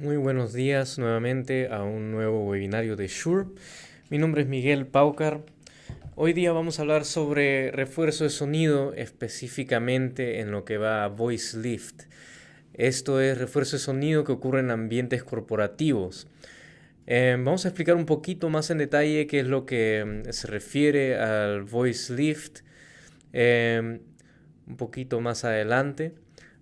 Muy buenos días nuevamente a un nuevo webinario de Shure. Mi nombre es Miguel Paucar. Hoy día vamos a hablar sobre refuerzo de sonido, específicamente en lo que va a Voice Lift. Esto es refuerzo de sonido que ocurre en ambientes corporativos. Vamos a explicar un poquito más en detalle qué es lo que se refiere al Voice Lift un poquito más adelante.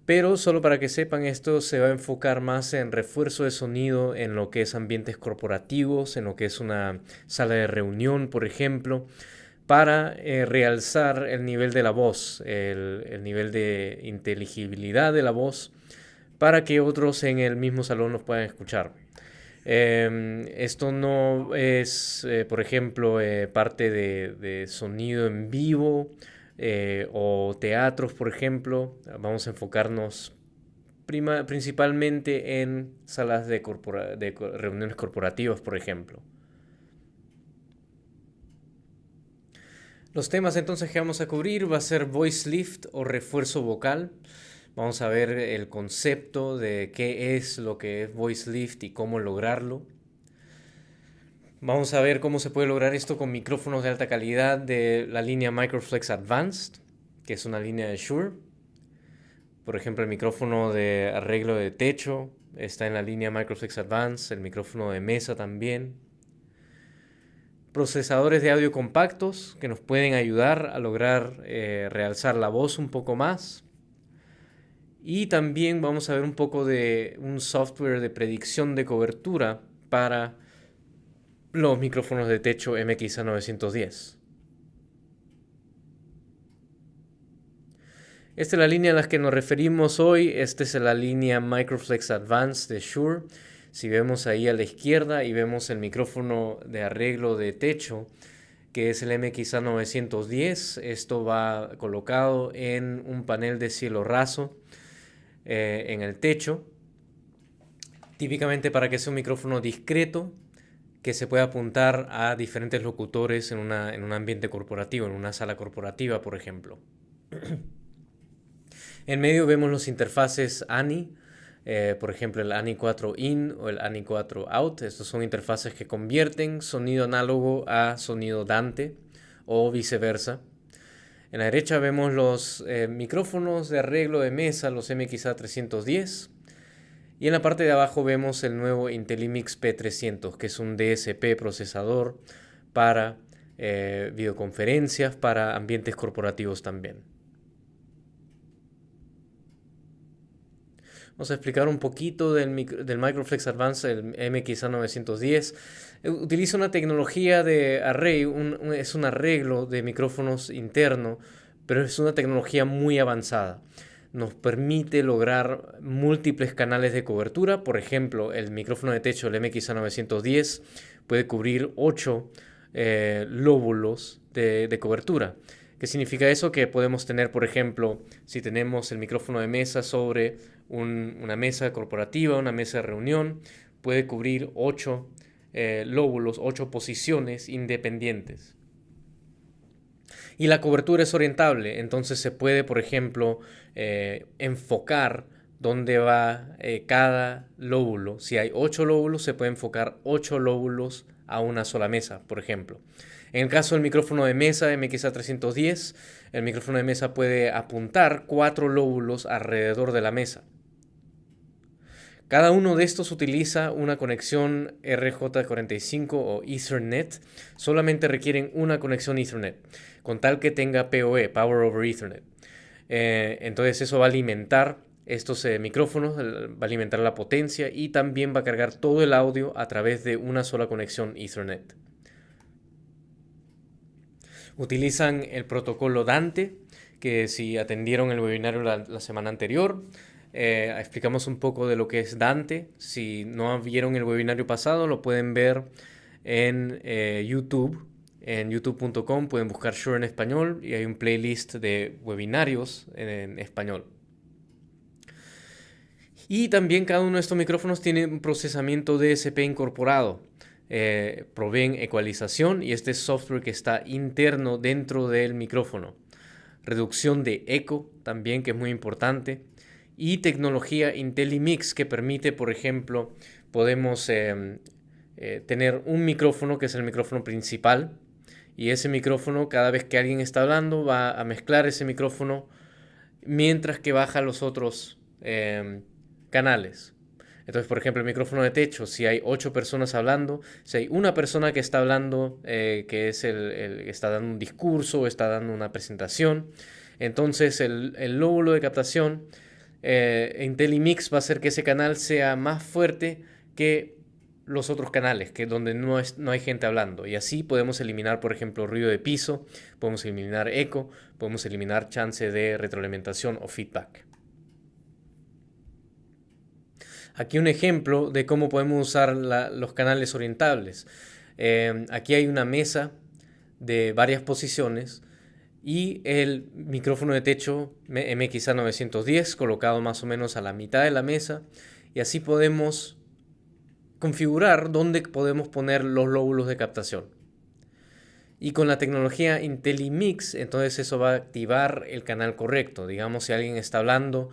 Pero solo para que sepan, esto se va a enfocar más en refuerzo de sonido en lo que es ambientes corporativos, en lo que es una sala de reunión, por ejemplo, para realzar el nivel de la voz, el nivel de inteligibilidad de la voz, para que otros en el mismo salón nos puedan escuchar. Esto no es, por ejemplo, parte de sonido en vivo o teatros, por ejemplo. Vamos a enfocarnos principalmente en salas de reuniones corporativas, por ejemplo. Los temas entonces que vamos a cubrir va a ser voice lift o refuerzo vocal. Vamos a ver el concepto de qué es lo que es voice lift y cómo lograrlo. Vamos a ver cómo se puede lograr esto con micrófonos de alta calidad de la línea Microflex Advanced, que es una línea de Shure. Por ejemplo, el micrófono de arreglo de techo está en la línea Microflex Advanced, el micrófono de mesa también. Procesadores de audio compactos que nos pueden ayudar a lograr realzar la voz un poco más. Y también vamos a ver un poco de un software de predicción de cobertura para los micrófonos de techo MXA910. Esta es la línea a la que nos referimos hoy. Esta es la línea Microflex Advanced de Shure. Si vemos ahí a la izquierda y vemos el micrófono de arreglo de techo, que es el MXA910, esto va colocado en un panel de cielo raso en el techo, típicamente para que sea un micrófono discreto que se pueda apuntar a diferentes locutores en un ambiente corporativo, en una sala corporativa, por ejemplo. En medio vemos los interfaces ANI, por ejemplo el ANI 4 in o el ANI 4 out. Estos son interfaces que convierten sonido análogo a sonido Dante o viceversa. En la derecha vemos los micrófonos de arreglo de mesa, los MXA310. Y en la parte de abajo vemos el nuevo Intelimix P300, que es un DSP procesador para videoconferencias, para ambientes corporativos también. Vamos a explicar un poquito del Microflex Advanced, el MXA910. Utiliza una tecnología de array, es un arreglo de micrófonos interno, pero es una tecnología muy avanzada. Nos permite lograr múltiples canales de cobertura. Por ejemplo, el micrófono de techo, el MXA910, puede cubrir 8 lóbulos de cobertura. ¿Qué significa eso? Que podemos tener, por ejemplo, si tenemos el micrófono de mesa sobre una mesa corporativa, una mesa de reunión, puede cubrir 8 lóbulos, 8 posiciones independientes. Y la cobertura es orientable, entonces se puede, por ejemplo, enfocar dónde va cada lóbulo. Si hay 8 lóbulos, se puede enfocar 8 lóbulos a una sola mesa, por ejemplo. En el caso del micrófono de mesa MXA310, el micrófono de mesa puede apuntar 4 lóbulos alrededor de la mesa. Cada uno de estos utiliza una conexión RJ45 o Ethernet. Solamente requieren una conexión Ethernet, con tal que tenga PoE, Power over Ethernet. Entonces eso va a alimentar estos micrófonos, va a alimentar la potencia y también va a cargar todo el audio a través de una sola conexión Ethernet. Utilizan el protocolo Dante, que si atendieron el webinario la semana anterior, explicamos un poco de lo que es Dante. Si no vieron el webinario pasado, lo pueden ver en YouTube. En youtube.com pueden buscar Shure en español y hay un playlist de webinarios en español. Y también cada uno de estos micrófonos tiene un procesamiento DSP incorporado. Proveen ecualización y este software que está interno dentro del micrófono. Reducción de eco también, que es muy importante. y tecnología IntelliMix que permite, por ejemplo, podemos tener un micrófono que es el micrófono principal, y ese micrófono, cada vez que alguien está hablando, va a mezclar ese micrófono mientras que baja los otros canales. Entonces, por ejemplo, el micrófono de techo, si hay 8 personas hablando, si hay una persona que está hablando, que es el que está dando un discurso o está dando una presentación, entonces el lóbulo de captación IntelliMix va a hacer que ese canal sea más fuerte que los otros canales, que donde no hay gente hablando. Y así podemos eliminar, por ejemplo, ruido de piso, podemos eliminar eco, podemos eliminar chance de retroalimentación o feedback. Aquí un ejemplo de cómo podemos usar los canales orientables. Aquí hay una mesa de varias posiciones y el micrófono de techo MXA910 colocado más o menos a la mitad de la mesa, y así podemos configurar dónde podemos poner los lóbulos de captación. Y con la tecnología IntelliMix, entonces eso va a activar el canal correcto. Digamos, si alguien está hablando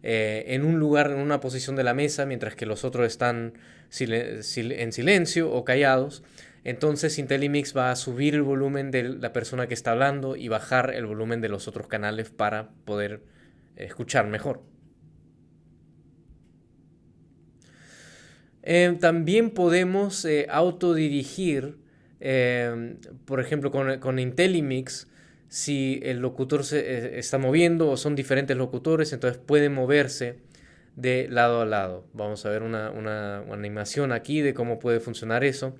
en un lugar, en una posición de la mesa, mientras que los otros están en silencio o callados, entonces IntelliMix va a subir el volumen de la persona que está hablando y bajar el volumen de los otros canales para poder escuchar mejor. También podemos autodirigir, por ejemplo, con IntelliMix, si el locutor se está moviendo o son diferentes locutores, entonces puede moverse de lado a lado. Vamos a ver una animación aquí de cómo puede funcionar eso.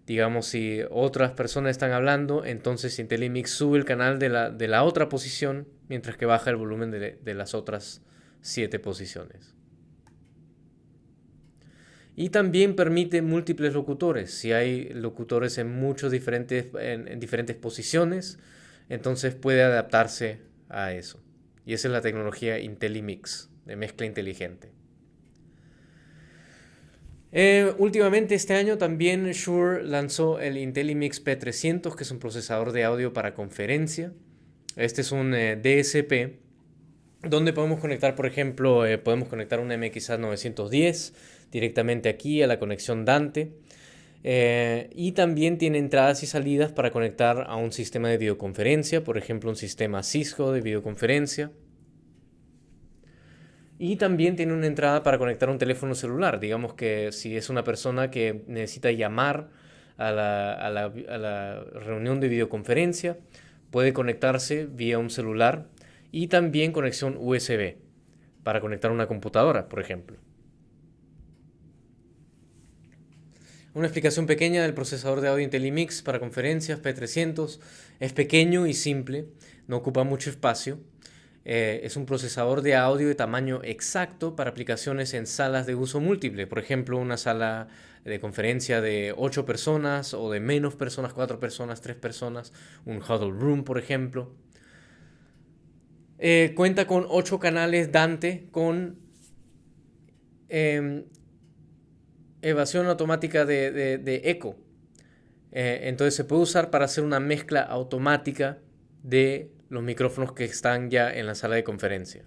Digamos, si otras personas están hablando, entonces IntelliMix sube el canal de la otra posición, mientras que baja el volumen de las otras 7 posiciones. Y también permite múltiples locutores. Si hay locutores en diferentes posiciones, entonces puede adaptarse a eso. Y esa es la tecnología IntelliMix, de mezcla inteligente. Últimamente este año también Shure lanzó el IntelliMix P300, que es un procesador de audio para conferencia. Este es un DSP, donde podemos conectar, por ejemplo, podemos conectar una MXA 910 directamente aquí a la conexión Dante. Y también tiene entradas y salidas para conectar a un sistema de videoconferencia, por ejemplo, un sistema Cisco de videoconferencia. Y también tiene una entrada para conectar un teléfono celular. Digamos que si es una persona que necesita llamar a la reunión de videoconferencia, puede conectarse vía un celular, y también conexión USB para conectar una computadora, por ejemplo. Una explicación pequeña del procesador de audio IntelliMix para conferencias P300. Es pequeño y simple, no ocupa mucho espacio. Es un procesador de audio de tamaño exacto para aplicaciones en salas de uso múltiple. Por ejemplo, una sala de conferencia de 8 personas o de menos personas, 4 personas, 3 personas. Un huddle room, por ejemplo. Cuenta con 8 canales Dante con evasión automática de eco. Entonces se puede usar para hacer una mezcla automática de los micrófonos que están ya en la sala de conferencia.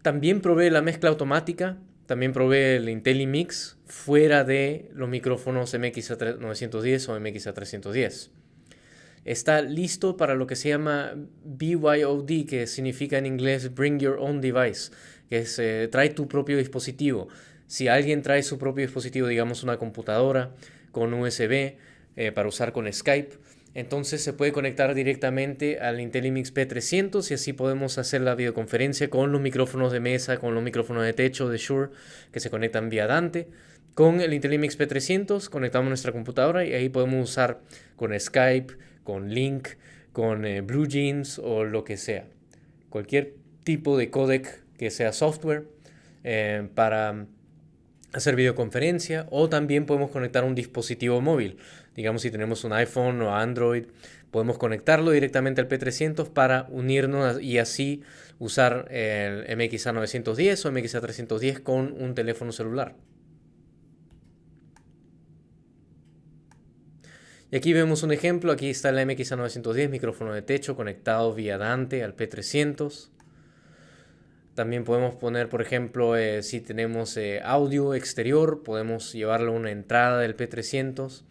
También provee la mezcla automática, también provee el IntelliMix fuera de los micrófonos MXA910 o MXA310. Está listo para lo que se llama BYOD, que significa en inglés Bring Your Own Device, que es trae tu propio dispositivo. Si alguien trae su propio dispositivo, digamos una computadora con USB para usar con Skype, entonces se puede conectar directamente al IntelliMix P300 y así podemos hacer la videoconferencia con los micrófonos de mesa, con los micrófonos de techo de Shure que se conectan vía Dante. Con el IntelliMix P300 conectamos nuestra computadora y ahí podemos usar con Skype, con Link, con BlueJeans o lo que sea. Cualquier tipo de códec que sea software para hacer videoconferencia, o también podemos conectar un dispositivo móvil. Digamos, si tenemos un iPhone o Android, podemos conectarlo directamente al P300 para unirnos y así usar el MXA910 o MXA310 con un teléfono celular. Y aquí vemos un ejemplo. Aquí está el MXA910, micrófono de techo conectado vía Dante al P300. También podemos poner, por ejemplo, si tenemos audio exterior, podemos llevarlo a una entrada del P300.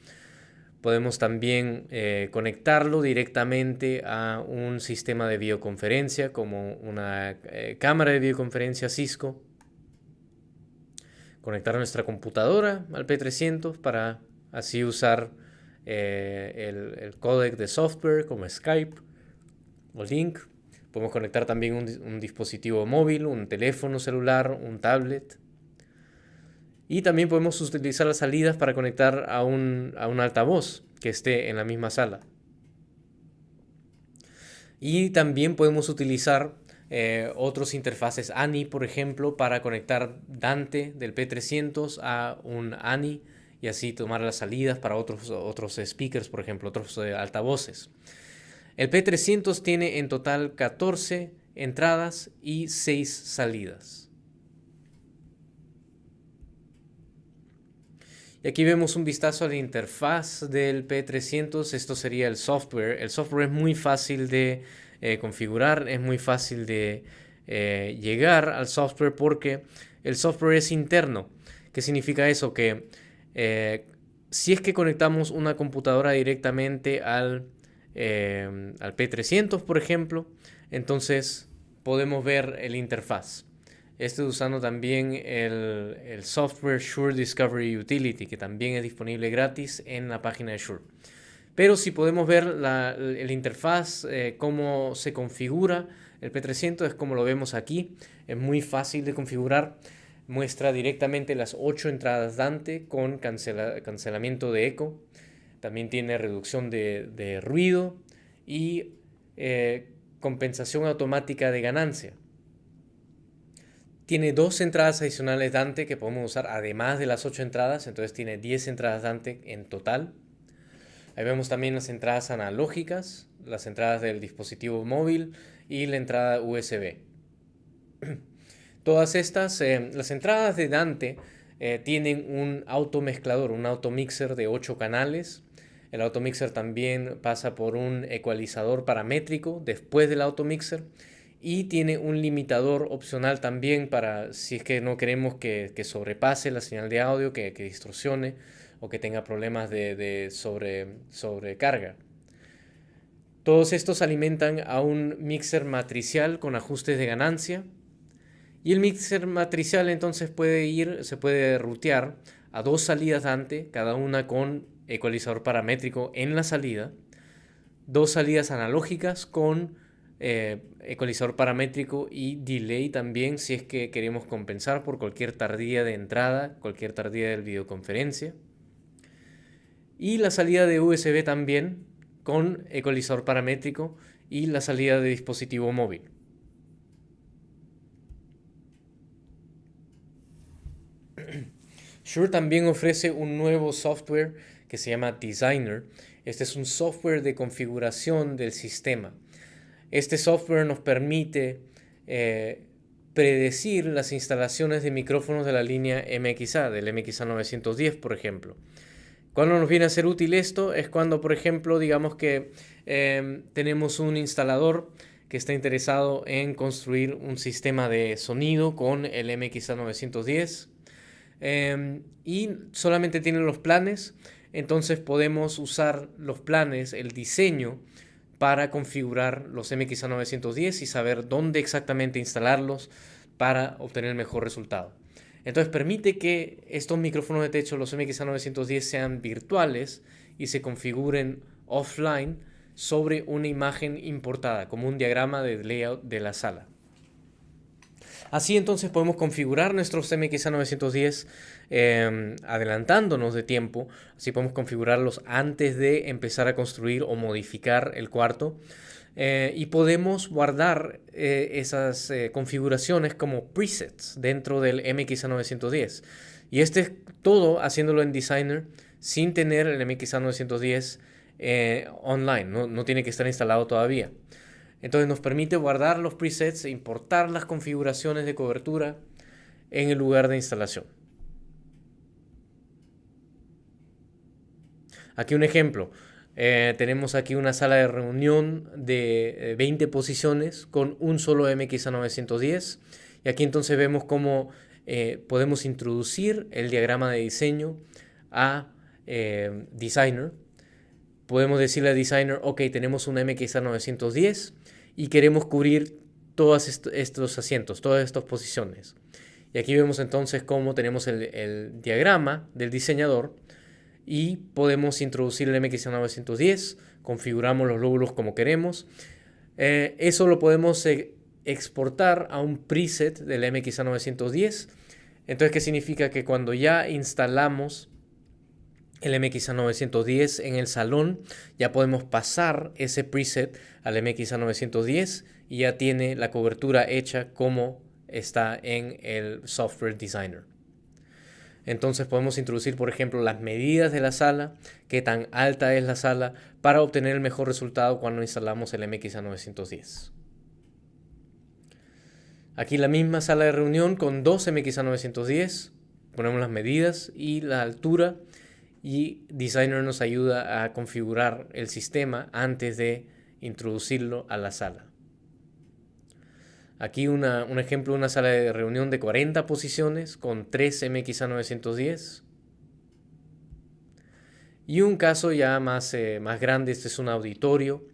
Podemos también conectarlo directamente a un sistema de videoconferencia como una cámara de videoconferencia Cisco. Conectar nuestra computadora al P300 para así usar el códec de software como Skype o Link. Podemos conectar también un dispositivo móvil, un teléfono celular, un tablet. Y también podemos utilizar las salidas para conectar a un altavoz que esté en la misma sala. Y también podemos utilizar otros interfaces ANI, por ejemplo, para conectar Dante del P300 a un ANI y así tomar las salidas para otros speakers, por ejemplo, otros altavoces. El P300 tiene en total 14 entradas y 6 salidas. Y aquí vemos un vistazo a la interfaz del P300. Esto sería el software. El software es muy fácil de configurar, es muy fácil de llegar al software porque el software es interno. ¿Qué significa eso? Que si es que conectamos una computadora directamente al P300, por ejemplo, entonces podemos ver el interfaz. Estoy usando también el software Shure Discovery Utility, que también es disponible gratis en la página de Shure. Pero si podemos ver el interfaz, cómo se configura el P300, es como lo vemos aquí. Es muy fácil de configurar. Muestra directamente las 8 entradas Dante con cancelamiento de eco. También tiene reducción de ruido y compensación automática de ganancia. Tiene 2 entradas adicionales Dante que podemos usar además de las 8 entradas, entonces tiene 10 entradas Dante en total. Ahí vemos también las entradas analógicas, las entradas del dispositivo móvil y la entrada USB. Todas estas, las entradas de Dante tienen un automezclador, un automixer de 8 canales. El automixer también pasa por un ecualizador paramétrico después del automixer. Y tiene un limitador opcional también para si es que no queremos que sobrepase la señal de audio, que distorsione o que tenga problemas de sobrecarga. Todos estos alimentan a un mixer matricial con ajustes de ganancia. Y el mixer matricial entonces se puede rutear a 2 salidas Dante, cada una con ecualizador paramétrico en la salida. 2 salidas analógicas con ecualizador paramétrico y delay también si es que queremos compensar por cualquier tardía de entrada, cualquier tardía de videoconferencia. Y la salida de USB también con ecualizador paramétrico y la salida de dispositivo móvil. Shure también ofrece un nuevo software que se llama Designer. Este es un software de configuración del sistema. Este software nos permite predecir las instalaciones de micrófonos de la línea MXA, del MXA910, por ejemplo. ¿Cuándo nos viene a ser útil esto? Es cuando, por ejemplo, digamos que tenemos un instalador que está interesado en construir un sistema de sonido con el MXA910 y solamente tiene los planes, entonces podemos usar los planes, el diseño, para configurar los MXA910 y saber dónde exactamente instalarlos para obtener el mejor resultado. Entonces permite que estos micrófonos de techo, los MXA910, sean virtuales y se configuren offline sobre una imagen importada, como un diagrama de layout de la sala. Así entonces podemos configurar nuestros MXA910 adelantándonos de tiempo. Así podemos configurarlos antes de empezar a construir o modificar el cuarto. Y podemos guardar esas configuraciones como presets dentro del MXA910. Y este es todo haciéndolo en Designer sin tener el MXA910 online. No tiene que estar instalado todavía. Entonces nos permite guardar los presets e importar las configuraciones de cobertura en el lugar de instalación. Aquí un ejemplo. Tenemos aquí una sala de reunión de 20 posiciones con un solo MXA910. Y aquí entonces vemos cómo podemos introducir el diagrama de diseño a Designer. Podemos decirle a Designer, ok, tenemos un MXA910 y queremos cubrir todos estos asientos, todas estas posiciones. Y aquí vemos entonces cómo tenemos el diagrama del diseñador y podemos introducir el MXA910, configuramos los lóbulos como queremos. Eso lo podemos exportar a un preset del MXA910. Entonces, ¿qué significa? Que cuando ya instalamos el MXA910 en el salón, ya podemos pasar ese preset al MXA910 y ya tiene la cobertura hecha como está en el Software Designer. Entonces podemos introducir, por ejemplo, las medidas de la sala, qué tan alta es la sala, para obtener el mejor resultado cuando instalamos el MXA910. Aquí la misma sala de reunión con dos MXA910, ponemos las medidas y la altura, y Designer nos ayuda a configurar el sistema antes de introducirlo a la sala. Aquí un ejemplo de una sala de reunión de 40 posiciones con 3 MXA910. Y un caso ya más grande, este es un auditorio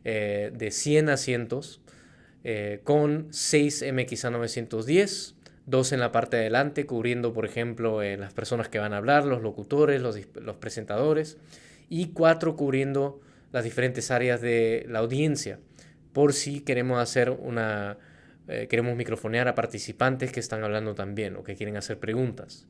de 100 asientos con 6 MXA910, 2 en la parte de adelante cubriendo, por ejemplo, las personas que van a hablar, los locutores, los presentadores, y 4 cubriendo las diferentes áreas de la audiencia, por si queremos hacer queremos microfonear a participantes que están hablando también o que quieren hacer preguntas.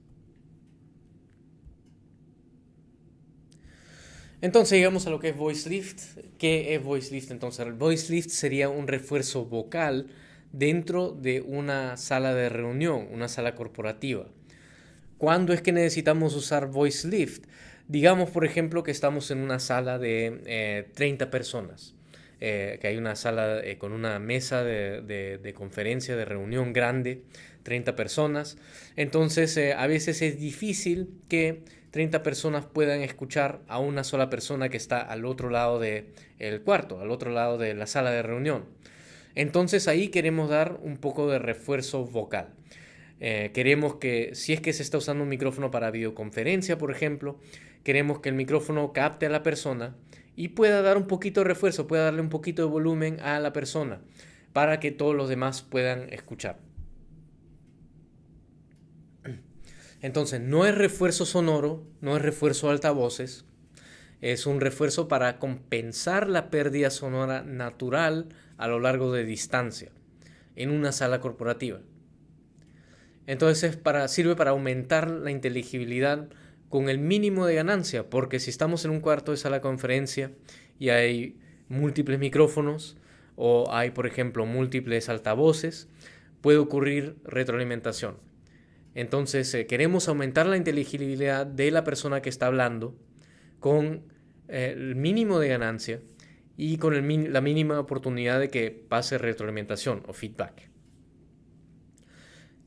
Entonces llegamos a lo que es Voice Lift. ¿Qué es Voice Lift? Entonces el Voice Lift sería un refuerzo vocal dentro de una sala de reunión, una sala corporativa. ¿Cuándo es que necesitamos usar Voice Lift? Digamos, por ejemplo, que estamos en una sala de 30 personas. Que hay una sala con una mesa de conferencia, de reunión grande, 30 personas. Entonces, a veces es difícil que 30 personas puedan escuchar a una sola persona que está al otro lado del cuarto, al otro lado de la sala de reunión. Entonces, ahí queremos dar un poco de refuerzo vocal. Queremos que, si es que se está usando un micrófono para videoconferencia, por ejemplo, queremos que el micrófono capte a la persona y pueda dar un poquito de refuerzo, pueda darle un poquito de volumen a la persona para que todos los demás puedan escuchar. Entonces, no es refuerzo sonoro, no es refuerzo altavoces, es un refuerzo para compensar la pérdida sonora natural a lo largo de distancia en una sala corporativa. Entonces sirve para aumentar la inteligibilidad con el mínimo de ganancia, porque si estamos en un cuarto de sala de conferencia y hay múltiples micrófonos o hay, por ejemplo, múltiples altavoces, puede ocurrir retroalimentación. Entonces queremos aumentar la inteligibilidad de la persona que está hablando con el mínimo de ganancia y con la mínima oportunidad de que pase retroalimentación o feedback.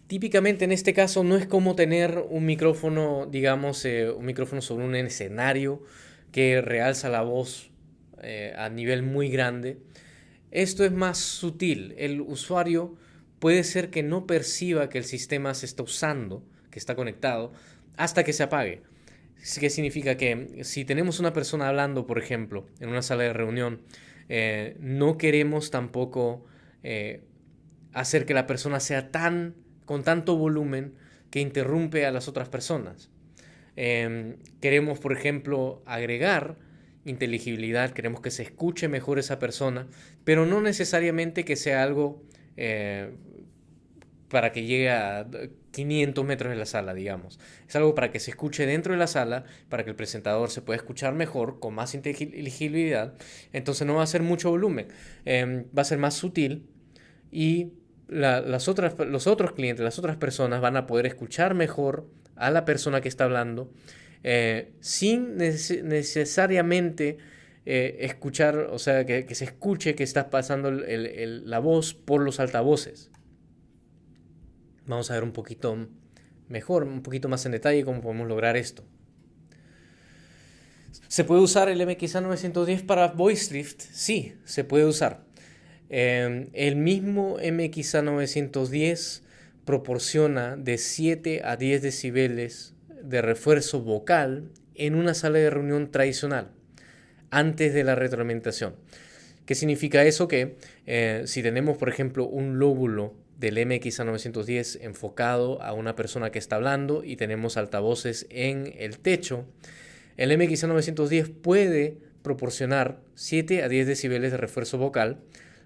Típicamente en este caso no es como tener un micrófono, digamos, un micrófono sobre un escenario que realza la voz a nivel muy grande. Esto es más sutil. El usuario puede ser que no perciba que el sistema se está usando, que está conectado, hasta que se apague. ¿Qué significa? Que si tenemos una persona hablando, por ejemplo, en una sala de reunión, no queremos tampoco hacer que la persona sea con tanto volumen que interrumpe a las otras personas. Queremos, por ejemplo, agregar inteligibilidad, queremos que se escuche mejor esa persona, pero no necesariamente que sea algo para que llegue a 500 metros de la sala, digamos. Es algo para que se escuche dentro de la sala, para que el presentador se pueda escuchar mejor, con más inteligibilidad. Entonces no va a ser mucho volumen, va a ser más sutil y los otros clientes, las otras personas van a poder escuchar mejor a la persona que está hablando sin necesariamente escuchar, o sea, que se escuche que está pasando la voz por los altavoces. Vamos a ver un poquito mejor, un poquito más en detalle cómo podemos lograr esto. ¿Se puede usar el MXA910 para voice lift? Sí, se puede usar. El mismo MXA910 proporciona de 7 a 10 decibeles de refuerzo vocal en una sala de reunión tradicional antes de la retroalimentación. ¿Qué significa eso? Que si tenemos, por ejemplo, un lóbulo del MXA910 enfocado a una persona que está hablando y tenemos altavoces en el techo, el MXA910 puede proporcionar 7 a 10 decibeles de refuerzo vocal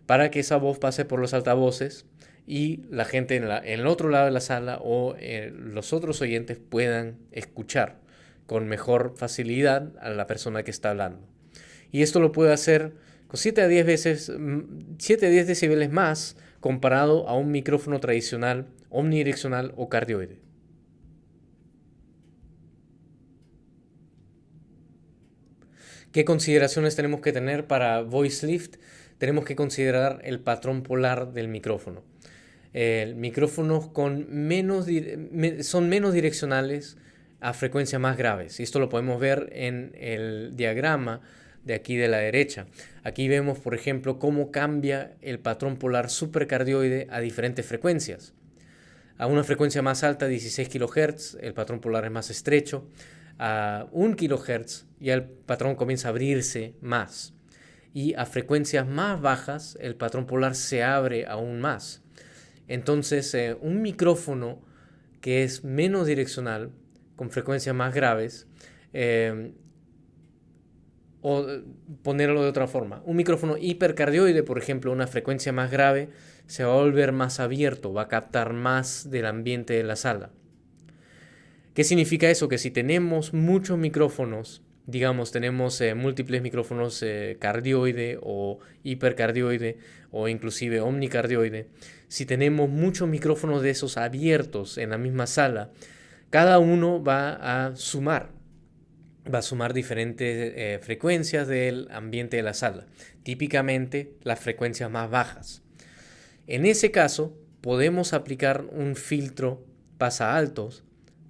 para que esa voz pase por los altavoces y la gente en el otro lado de la sala o los otros oyentes puedan escuchar con mejor facilidad a la persona que está hablando. Y esto lo puede hacer con 7 a 10 decibeles más comparado a un micrófono tradicional, omnidireccional o cardioide. ¿Qué consideraciones tenemos que tener para voice lift? Tenemos que considerar el patrón polar del micrófono. Micrófonos son menos direccionales a frecuencias más graves. Y esto lo podemos ver en el diagrama de aquí de la derecha. Aquí vemos, por ejemplo, cómo cambia el patrón polar supercardioide a diferentes frecuencias. A una frecuencia más alta, 16 kHz, el patrón polar es más estrecho. A 1 kHz ya el patrón comienza a abrirse más. Y a frecuencias más bajas, el patrón polar se abre aún más. Entonces, un micrófono que es menos direccional, con frecuencias más graves, o ponerlo de otra forma, un micrófono hipercardioide, por ejemplo, una frecuencia más grave, se va a volver más abierto, va a captar más del ambiente de la sala. ¿Qué significa eso? Que si tenemos muchos micrófonos, digamos, tenemos múltiples micrófonos cardioide o hipercardioide o inclusive omnicardioide, si tenemos muchos micrófonos de esos abiertos en la misma sala, cada uno va a sumar diferentes frecuencias del ambiente de la sala, típicamente las frecuencias más bajas. En ese caso, podemos aplicar un filtro pasaaltos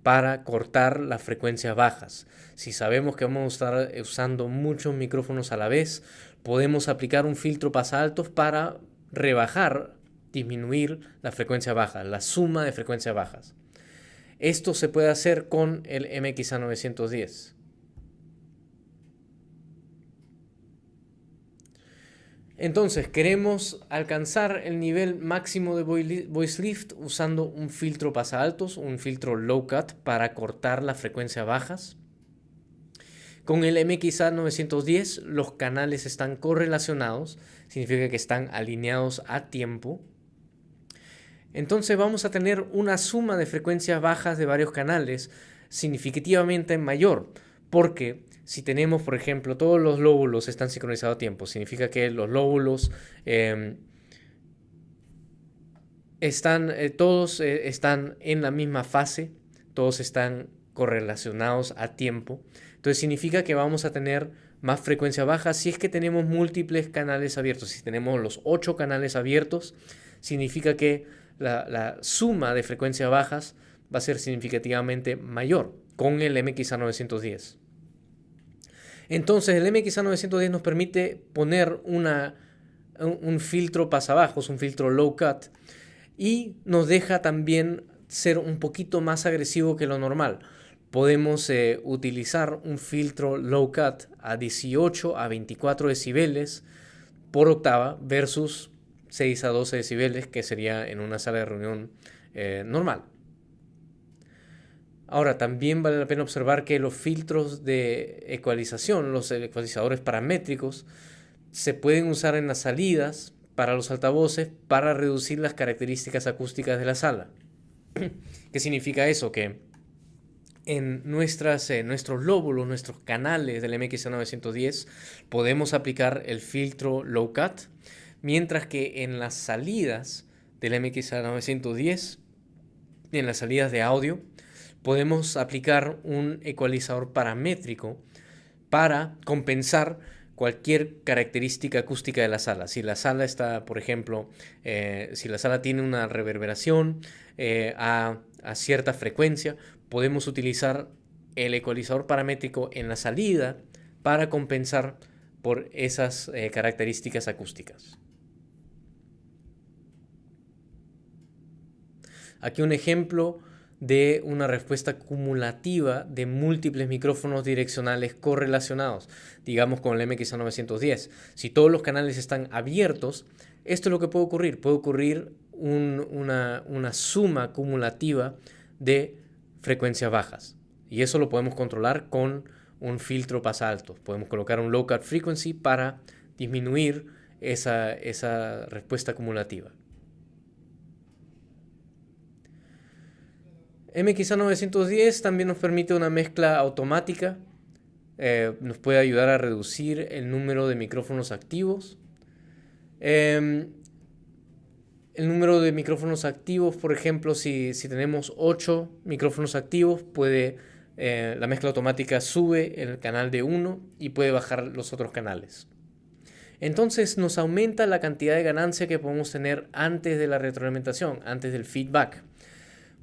para cortar las frecuencias bajas. Si sabemos que vamos a estar usando muchos micrófonos a la vez, podemos aplicar un filtro pasaaltos para disminuir la frecuencia baja, la suma de frecuencias bajas. Esto se puede hacer con el MXA910. Entonces, queremos alcanzar el nivel máximo de voice lift usando un filtro pasaaltos, un filtro low cut para cortar las frecuencias bajas. Con el MXA910 los canales están correlacionados, significa que están alineados a tiempo. Entonces vamos a tener una suma de frecuencias bajas de varios canales significativamente mayor, porque si tenemos, por ejemplo, todos los lóbulos están sincronizados a tiempo, significa que los lóbulos todos están en la misma fase, todos están correlacionados a tiempo. Entonces significa que vamos a tener más frecuencia baja si es que tenemos múltiples canales abiertos. Si tenemos los 8 canales abiertos, significa que la suma de frecuencias bajas va a ser significativamente mayor con el MXA910. Entonces el MXA910 nos permite poner un filtro pasabajos, un filtro low cut, y nos deja también ser un poquito más agresivo que lo normal. Podemos utilizar un filtro low cut a 18 a 24 decibeles por octava versus 6 a 12 decibeles que sería en una sala de reunión normal. Ahora, también vale la pena observar que los filtros de ecualización, los ecualizadores paramétricos, se pueden usar en las salidas para los altavoces para reducir las características acústicas de la sala. ¿Qué significa eso? Que en nuestros lóbulos, nuestros canales del MXA910, podemos aplicar el filtro low cut, mientras que en las salidas del MXA910, en las salidas de audio, podemos aplicar un ecualizador paramétrico para compensar cualquier característica acústica de la sala. Si la sala está, por ejemplo, si la sala tiene una reverberación a cierta frecuencia, podemos utilizar el ecualizador paramétrico en la salida para compensar por esas características acústicas. Aquí un ejemplo de una respuesta cumulativa de múltiples micrófonos direccionales correlacionados, digamos con el MXA910. Si todos los canales están abiertos, esto es lo que puede ocurrir. Puede ocurrir una suma cumulativa de frecuencias bajas. Y eso lo podemos controlar con un filtro pasa alto. Podemos colocar un low cut frequency para disminuir esa respuesta cumulativa. MXA910 también nos permite una mezcla automática. Nos puede ayudar a reducir el número de micrófonos activos. El número de micrófonos activos, por ejemplo, si tenemos 8 micrófonos activos, la mezcla automática sube el canal de 1 y puede bajar los otros canales. Entonces nos aumenta la cantidad de ganancia que podemos tener antes de la retroalimentación, antes del feedback.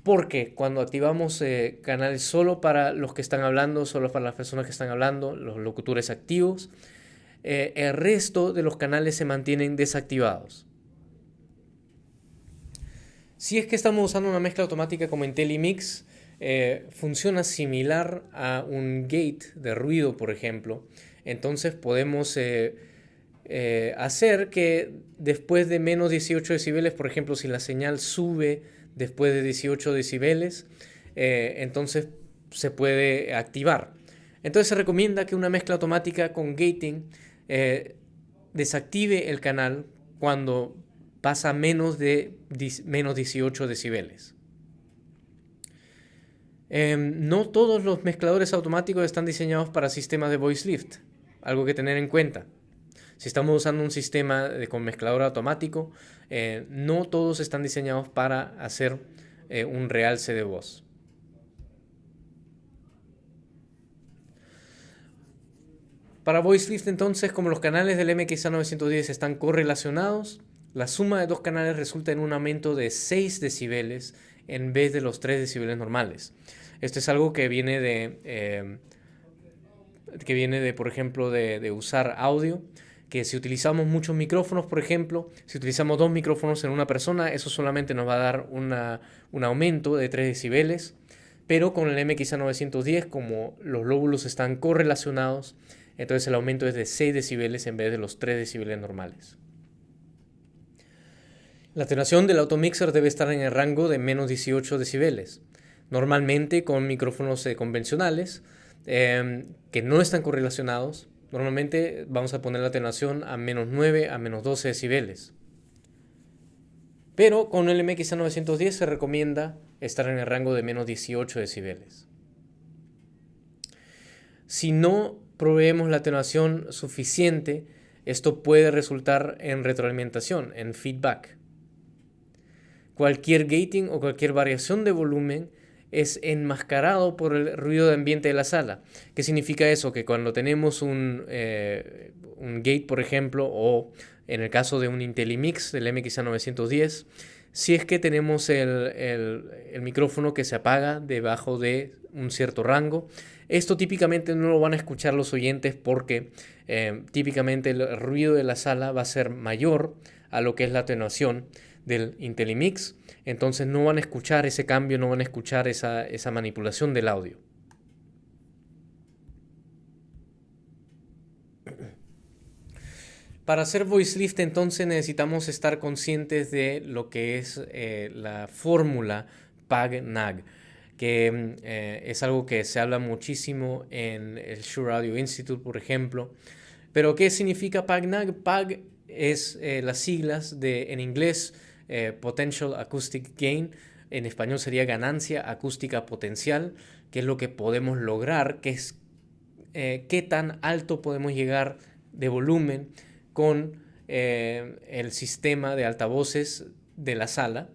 Porque cuando activamos canales solo para los que están hablando, solo para las personas que están hablando, los locutores activos, el resto de los canales se mantienen desactivados. Si es que estamos usando una mezcla automática como IntelliMix, funciona similar a un gate de ruido, por ejemplo. Entonces podemos hacer que después de menos 18 decibeles, por ejemplo, si la señal sube después de 18 decibeles, entonces se puede activar. Entonces se recomienda que una mezcla automática con gating desactive el canal cuando pasa menos 18 decibeles. No todos los mezcladores automáticos están diseñados para sistemas de voice lift, algo que tener en cuenta. Si estamos usando un sistema con mezclador automático, no todos están diseñados para hacer un realce de voz. Para voice lift, entonces, como los canales del MXA910 están correlacionados, la suma de dos canales resulta en un aumento de 6 decibeles en vez de los 3 decibeles normales. Esto es algo que viene de por ejemplo, de usar audio, que si utilizamos muchos micrófonos, por ejemplo, si utilizamos 2 micrófonos en una persona, eso solamente nos va a dar un aumento de 3 decibeles, pero con el MXA910, como los lóbulos están correlacionados, entonces el aumento es de 6 decibeles en vez de los 3 decibeles normales. La atenuación del automixer debe estar en el rango de menos 18 decibeles. Normalmente con micrófonos convencionales que no están correlacionados, normalmente vamos a poner la atenuación a menos 9 a menos 12 decibeles. Pero con el MXA910 se recomienda estar en el rango de menos 18 decibeles. Si no proveemos la atenuación suficiente, esto puede resultar en retroalimentación, en feedback. Cualquier gating o cualquier variación de volumen es enmascarado por el ruido de ambiente de la sala. ¿Qué significa eso? Que cuando tenemos un gate, por ejemplo, o en el caso de un IntelliMix del MXA910, si es que tenemos el micrófono que se apaga debajo de un cierto rango, esto típicamente no lo van a escuchar los oyentes porque típicamente el ruido de la sala va a ser mayor a lo que es la atenuación del IntelliMix, entonces no van a escuchar ese cambio, no van a escuchar esa manipulación del audio. Para hacer voice lift, entonces necesitamos estar conscientes de lo que es la fórmula PAG-NAG, que es algo que se habla muchísimo en el Shure Audio Institute, por ejemplo. Pero ¿qué significa PAG-NAG? PAG es las siglas en inglés Potential Acoustic Gain, en español sería ganancia acústica potencial, que es lo que podemos lograr, que es qué tan alto podemos llegar de volumen con el sistema de altavoces de la sala.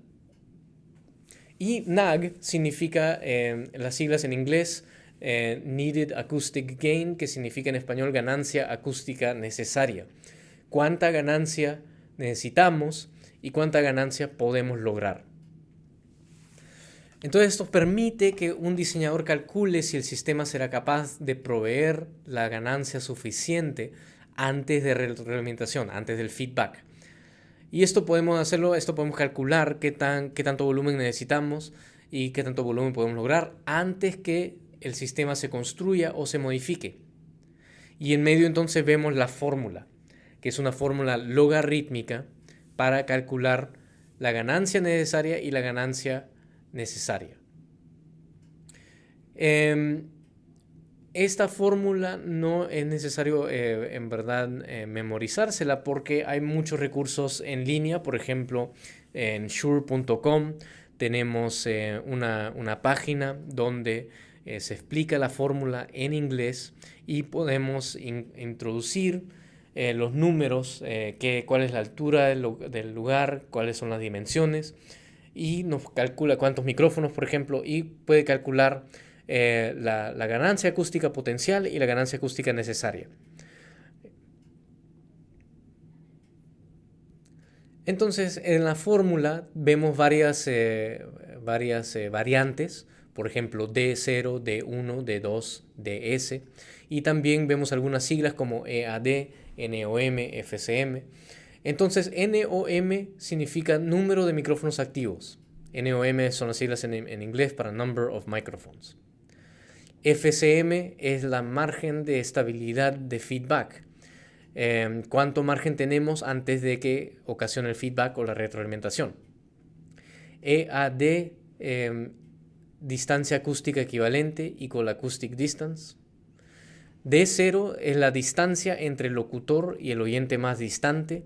Y NAG significa, las siglas en inglés, Needed Acoustic Gain, que significa en español ganancia acústica necesaria. ¿Cuánta ganancia necesitamos y cuánta ganancia podemos lograr? Entonces esto permite que un diseñador calcule si el sistema será capaz de proveer la ganancia suficiente antes de retroalimentación, antes del feedback. Y esto podemos hacerlo, esto podemos calcular qué tanto volumen necesitamos y qué tanto volumen podemos lograr antes que el sistema se construya o se modifique. Y en medio entonces vemos la fórmula, que es una fórmula logarítmica para calcular la ganancia necesaria y la ganancia necesaria. Esta fórmula no es necesario en verdad memorizársela porque hay muchos recursos en línea. Por ejemplo, en shure.com tenemos una página donde se explica la fórmula en inglés y podemos introducir los números, cuál es la altura del lugar, cuáles son las dimensiones, y nos calcula cuántos micrófonos, por ejemplo, y puede calcular la ganancia acústica potencial y la ganancia acústica necesaria. Entonces, en la fórmula vemos varias variantes, por ejemplo, D0, D1, D2, DS, y también vemos algunas siglas como EAD, NOM, FCM. Entonces, NOM significa número de micrófonos activos. NOM son las siglas en inglés para Number of Microphones. FCM es la margen de estabilidad de feedback. ¿Cuánto margen tenemos antes de que ocasione el feedback o la retroalimentación? EAD, distancia acústica equivalente, equal acoustic distance. D0 es la distancia entre el locutor y el oyente más distante.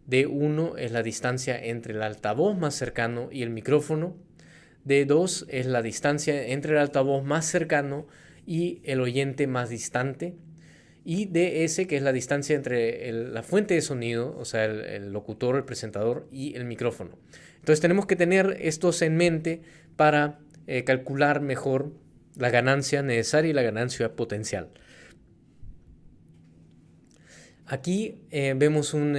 D1 es la distancia entre el altavoz más cercano y el micrófono. D2 es la distancia entre el altavoz más cercano y el oyente más distante. Y DS, que es la distancia entre la fuente de sonido, o sea, el locutor, el presentador y el micrófono. Entonces tenemos que tener estos en mente para calcular mejor la ganancia necesaria y la ganancia potencial. Aquí vemos un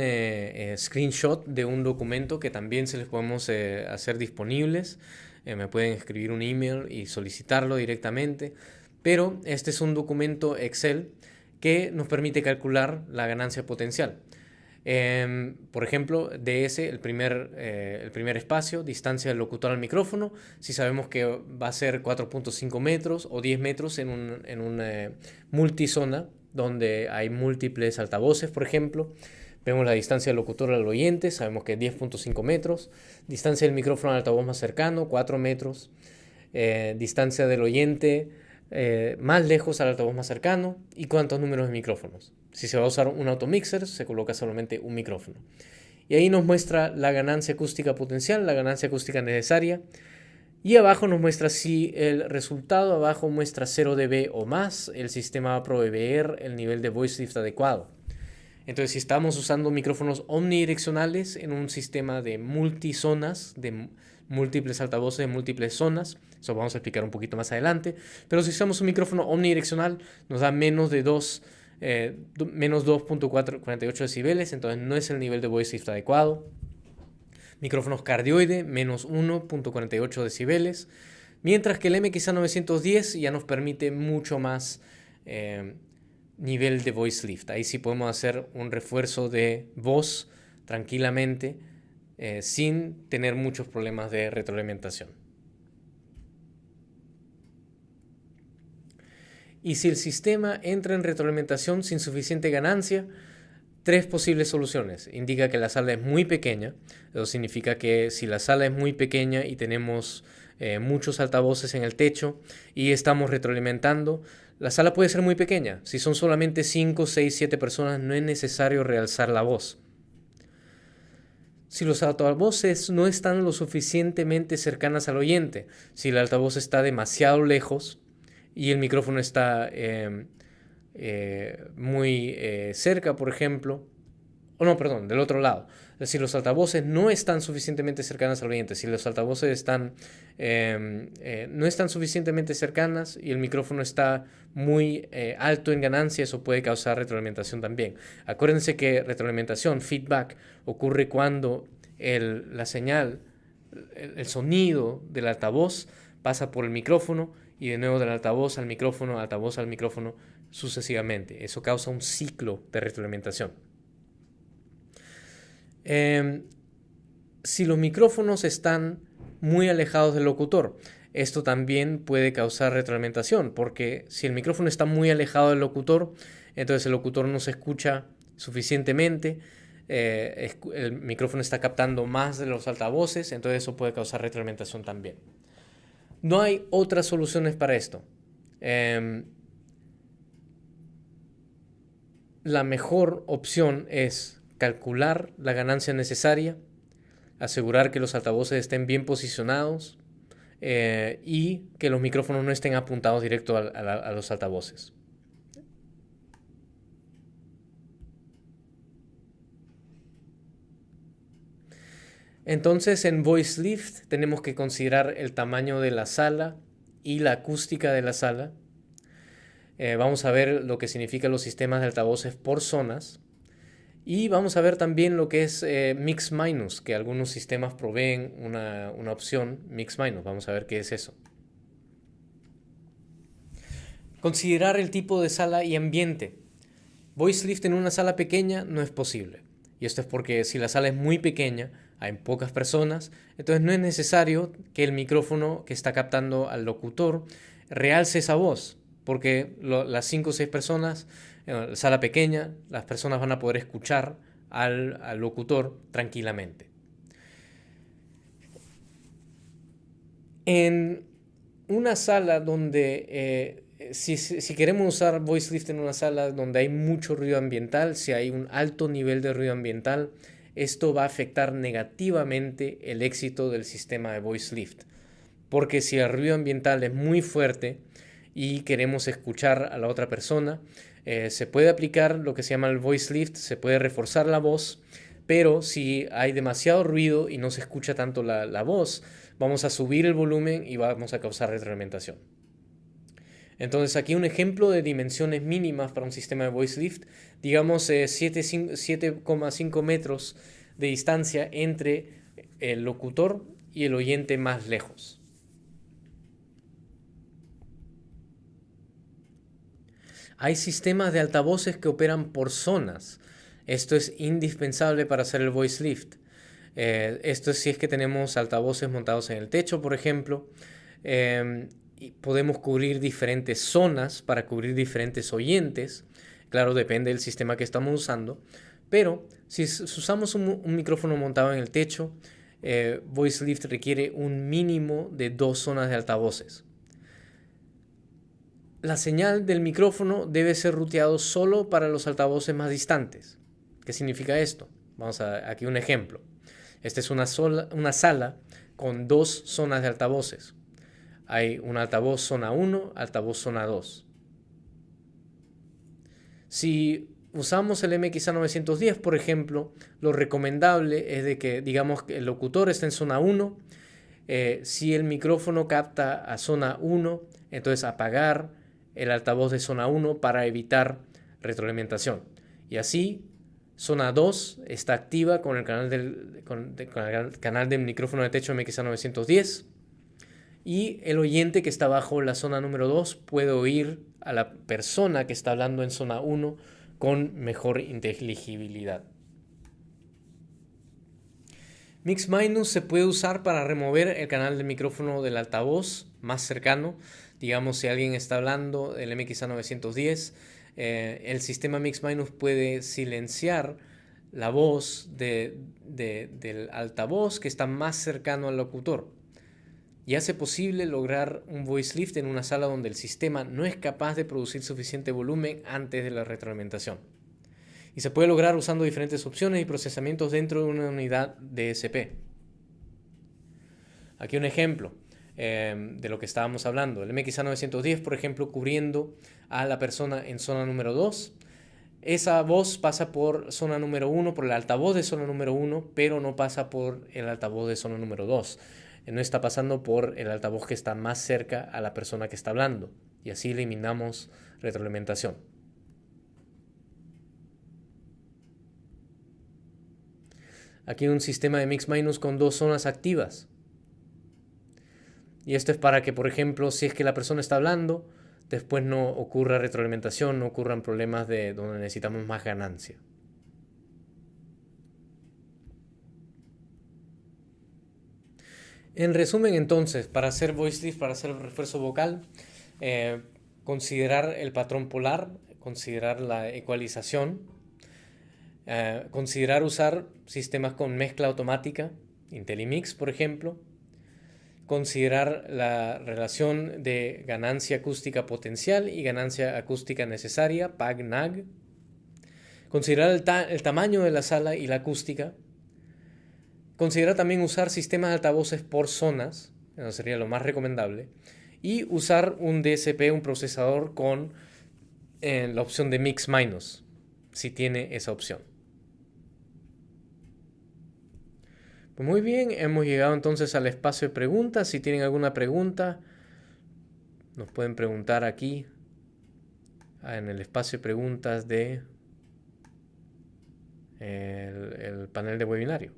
screenshot de un documento que también se les podemos hacer disponibles. Me pueden escribir un email y solicitarlo directamente. Pero este es un documento Excel que nos permite calcular la ganancia potencial. Por ejemplo, DS, el primer espacio, distancia del locutor al micrófono. Si sabemos que va a ser 4.5 metros o 10 metros en una multisona, donde hay múltiples altavoces, por ejemplo. Vemos la distancia del locutor al oyente, sabemos que es 10.5 metros. Distancia del micrófono al altavoz más cercano, 4 metros. Distancia del oyente más lejos al altavoz más cercano. Y cuántos números de micrófonos. Si se va a usar un automixer, se coloca solamente un micrófono. Y ahí nos muestra la ganancia acústica potencial, la ganancia acústica necesaria. Y abajo nos muestra si el resultado abajo muestra 0 dB o más, el sistema va a proveer el nivel de voice lift adecuado. Entonces, si estamos usando micrófonos omnidireccionales en un sistema de multizonas, de múltiples altavoces de múltiples zonas, eso vamos a explicar un poquito más adelante, pero si usamos un micrófono omnidireccional nos da menos 2.48 decibeles, entonces no es el nivel de voice lift adecuado. Micrófonos cardioide, menos 1.48 decibeles, mientras que el MXA910 ya nos permite mucho más nivel de voice lift. Ahí sí podemos hacer un refuerzo de voz tranquilamente, sin tener muchos problemas de retroalimentación. Y si el sistema entra en retroalimentación sin suficiente ganancia, tres posibles soluciones. Indica que la sala es muy pequeña. Eso significa que si la sala es muy pequeña y tenemos muchos altavoces en el techo y estamos retroalimentando, la sala puede ser muy pequeña. Si son solamente 5, 6, 7 personas, no es necesario realzar la voz. Si los altavoces no están lo suficientemente cercanas al oyente, si el altavoz está demasiado lejos y el micrófono está muy cerca, por ejemplo, del otro lado. Si los altavoces no están suficientemente cercanas al oyente, si los altavoces no están suficientemente cercanas y el micrófono está muy alto en ganancia, eso puede causar retroalimentación también. Acuérdense que retroalimentación, feedback, ocurre cuando la señal, el sonido del altavoz pasa por el micrófono y de nuevo del altavoz al micrófono, sucesivamente. Eso causa un ciclo de retroalimentación. Si los micrófonos están muy alejados del locutor, esto también puede causar retroalimentación, porque si el micrófono está muy alejado del locutor, entonces el locutor no se escucha suficientemente, el micrófono está captando más de los altavoces, entonces eso puede causar retroalimentación también. No hay otras soluciones para esto. La mejor opción es calcular la ganancia necesaria, asegurar que los altavoces estén bien posicionados y que los micrófonos no estén apuntados directo a los altavoces. Entonces en Voice Lift tenemos que considerar el tamaño de la sala y la acústica de la sala. Vamos a ver lo que significan los sistemas de altavoces por zonas. Y vamos a ver también lo que es Mix Minus, que algunos sistemas proveen una opción Mix Minus. Vamos a ver qué es eso. Considerar el tipo de sala y ambiente. Voice Lift en una sala pequeña no es posible. Y esto es porque si la sala es muy pequeña, hay pocas personas, entonces no es necesario que el micrófono que está captando al locutor realce esa voz, porque las 5 o 6 personas, en la sala pequeña, las personas van a poder escuchar al locutor tranquilamente. En una sala donde, si queremos usar Voice Lift en una sala donde hay mucho ruido ambiental, si hay un alto nivel de ruido ambiental, esto va a afectar negativamente el éxito del sistema de Voice Lift. Porque si el ruido ambiental es muy fuerte y queremos escuchar a la otra persona, se puede aplicar lo que se llama el Voice Lift, se puede reforzar la voz, pero si hay demasiado ruido y no se escucha tanto la voz, vamos a subir el volumen y vamos a causar retroalimentación. Entonces aquí un ejemplo de dimensiones mínimas para un sistema de Voice Lift, digamos 7,5 metros de distancia entre el locutor y el oyente más lejos. Hay sistemas de altavoces que operan por zonas. Esto es indispensable para hacer el Voice Lift. Esto es si es que tenemos altavoces montados en el techo, por ejemplo. Y podemos cubrir diferentes zonas para cubrir diferentes oyentes. Claro, depende del sistema que estamos usando. Pero si usamos un micrófono montado en el techo, Voice Lift requiere un mínimo de 2 zonas de altavoces. La señal del micrófono debe ser ruteado solo para los altavoces más distantes. ¿Qué significa esto? Vamos a aquí un ejemplo. Esta es una sala con 2 zonas de altavoces. Hay un altavoz zona 1, altavoz zona 2. Si usamos el MXA910, por ejemplo, lo recomendable es de que, digamos, que el locutor está en zona 1. Si el micrófono capta a zona 1, entonces apagar el altavoz de zona 1 para evitar retroalimentación. Y así, zona 2 está activa con el canal del micrófono de techo MXA910. Y el oyente que está bajo la zona número 2 puede oír a la persona que está hablando en zona 1 con mejor inteligibilidad. Mix Minus se puede usar para remover el canal del micrófono del altavoz más cercano. Digamos, si alguien está hablando del MXA910, el sistema Mix Minus puede silenciar la voz del altavoz que está más cercano al locutor. Y hace posible lograr un Voice Lift en una sala donde el sistema no es capaz de producir suficiente volumen antes de la retroalimentación. Y se puede lograr usando diferentes opciones y procesamientos dentro de una unidad DSP. Aquí un ejemplo de lo que estábamos hablando. El MXA910, por ejemplo, cubriendo a la persona en zona número 2. Esa voz pasa por zona número 1, por el altavoz de zona número 1, pero no pasa por el altavoz de zona número 2. No está pasando por el altavoz que está más cerca a la persona que está hablando. Y así eliminamos retroalimentación. Aquí un sistema de Mix Minus con 2 zonas activas. Y esto es para que, por ejemplo, si es que la persona está hablando, después no ocurra retroalimentación, no ocurran problemas de donde necesitamos más ganancia. En resumen, entonces, para hacer voice lift, para hacer refuerzo vocal, eh, considerar el patrón polar, considerar la ecualización, considerar usar sistemas con mezcla automática, IntelliMix, por ejemplo, considerar la relación de ganancia acústica potencial y ganancia acústica necesaria, PAG-NAG, considerar el tamaño de la sala y la acústica, considerar también usar sistemas de altavoces por zonas, eso sería lo más recomendable, y usar un DSP, un procesador con la opción de Mix Minus, si tiene esa opción. Pues muy bien, hemos llegado entonces al espacio de preguntas. Si tienen alguna pregunta, nos pueden preguntar aquí en el espacio de preguntas de el panel de webinario.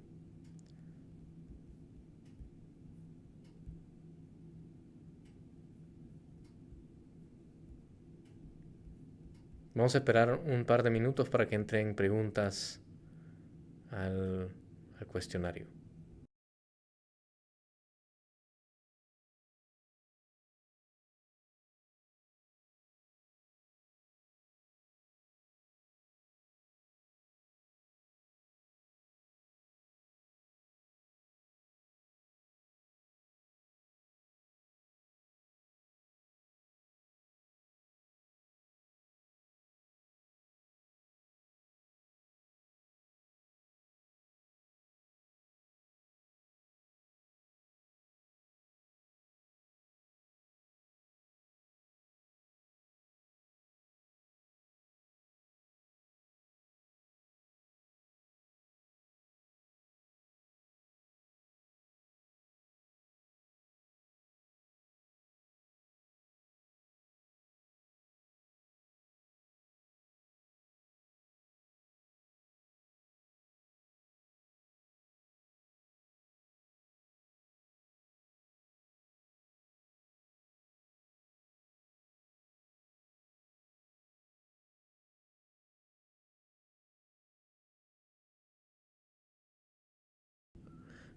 Vamos a esperar un par de minutos para que entren preguntas al, al cuestionario.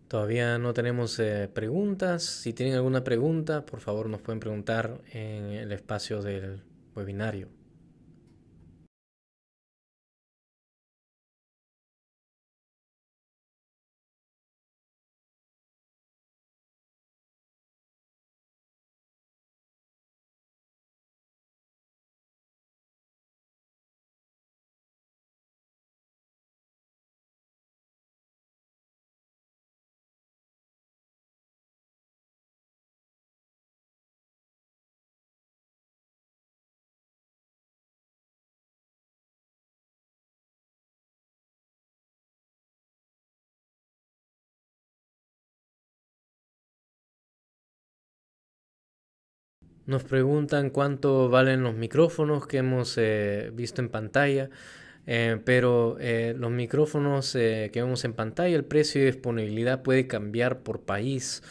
Todavía no tenemos preguntas. Si tienen alguna pregunta, por favor nos pueden preguntar en el espacio del webinario. Nos preguntan cuánto valen los micrófonos que hemos visto en pantalla, pero los micrófonos que vemos en pantalla, el precio y disponibilidad puede cambiar por país.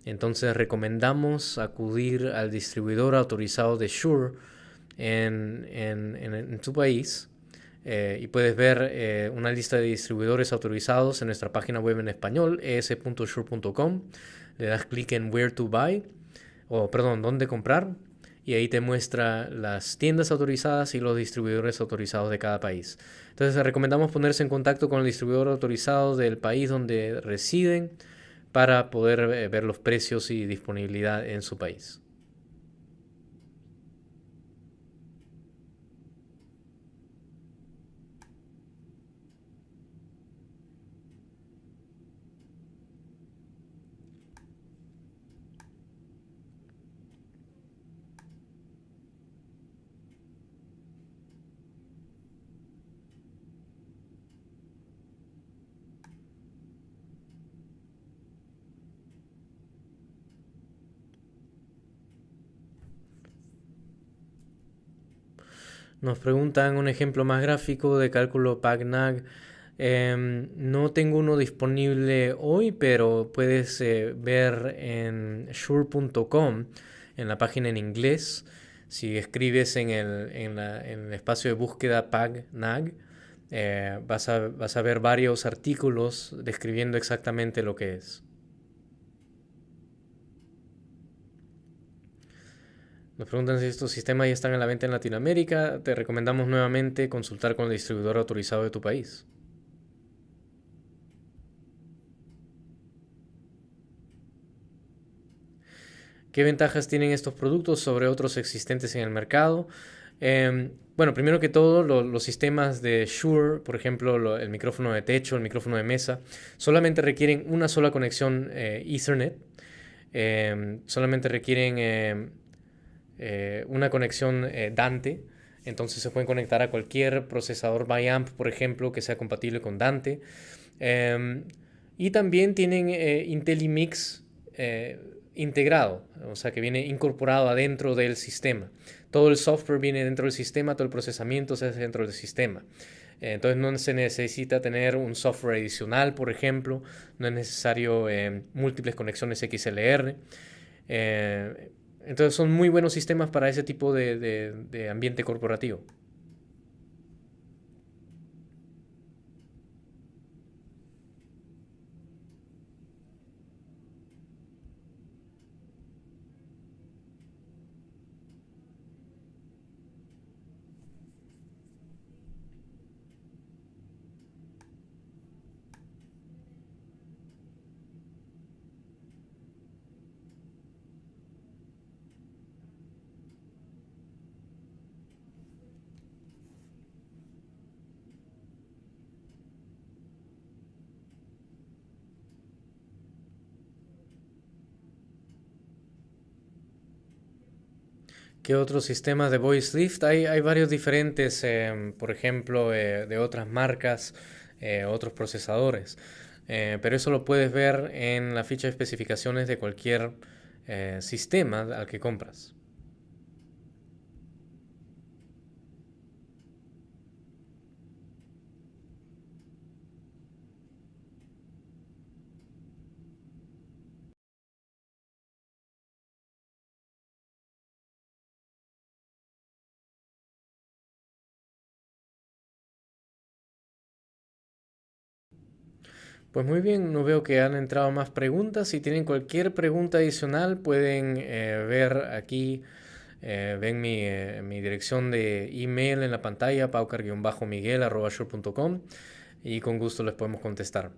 Entonces recomendamos acudir al distribuidor autorizado de Shure en tu país. Y puedes ver una lista de distribuidores autorizados en nuestra página web en español, es.shure.com. Le das clic en Where to Buy, o perdón, dónde comprar, y ahí te muestra las tiendas autorizadas y los distribuidores autorizados de cada país. Entonces recomendamos ponerse en contacto con el distribuidor autorizado del país donde residen para poder ver los precios y disponibilidad en su país. Nos preguntan un ejemplo más gráfico de cálculo PAG-NAG. No tengo uno disponible hoy, pero puedes ver en shure.com, en la página en inglés. Si escribes en el espacio de búsqueda PAG-NAG, vas a ver varios artículos describiendo exactamente lo que es. Nos preguntan si estos sistemas ya están a la venta en Latinoamérica. Te recomendamos nuevamente consultar con el distribuidor autorizado de tu país. ¿Qué ventajas tienen estos productos sobre otros existentes en el mercado? Bueno, primero que todo, los sistemas de Shure, por ejemplo, el micrófono de techo, el micrófono de mesa, solamente requieren una sola conexión Ethernet. Solamente requieren una conexión Dante. Entonces se pueden conectar a cualquier procesador Biamp, por ejemplo, que sea compatible con Dante. Y también tienen IntelliMix integrado, o sea que viene incorporado adentro del sistema. Todo el software viene dentro del sistema, todo el procesamiento se hace dentro del sistema. Entonces no se necesita tener un software adicional, por ejemplo, no es necesario múltiples conexiones XLR. Entonces son muy buenos sistemas para ese tipo de ambiente corporativo. ¿Qué otros sistemas de voice lift? Hay varios diferentes, por ejemplo, de otras marcas, otros procesadores. Pero eso lo puedes ver en la ficha de especificaciones de cualquier sistema al que compras. Pues muy bien, no veo que han entrado más preguntas. Si tienen cualquier pregunta adicional, pueden ver aquí, ven mi dirección de email en la pantalla, paucar-miguel@shure.com, y con gusto les podemos contestar.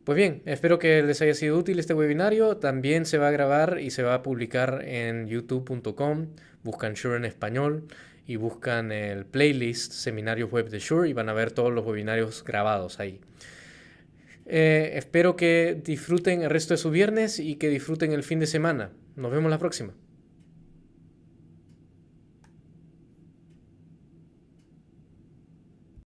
Pues bien, espero que les haya sido útil este webinario. También se va a grabar y se va a publicar en youtube.com. Buscan Shure en español y buscan el playlist Seminarios Web de Shure y van a ver todos los webinarios grabados ahí. Espero que disfruten el resto de su viernes y que disfruten el fin de semana. Nos vemos la próxima.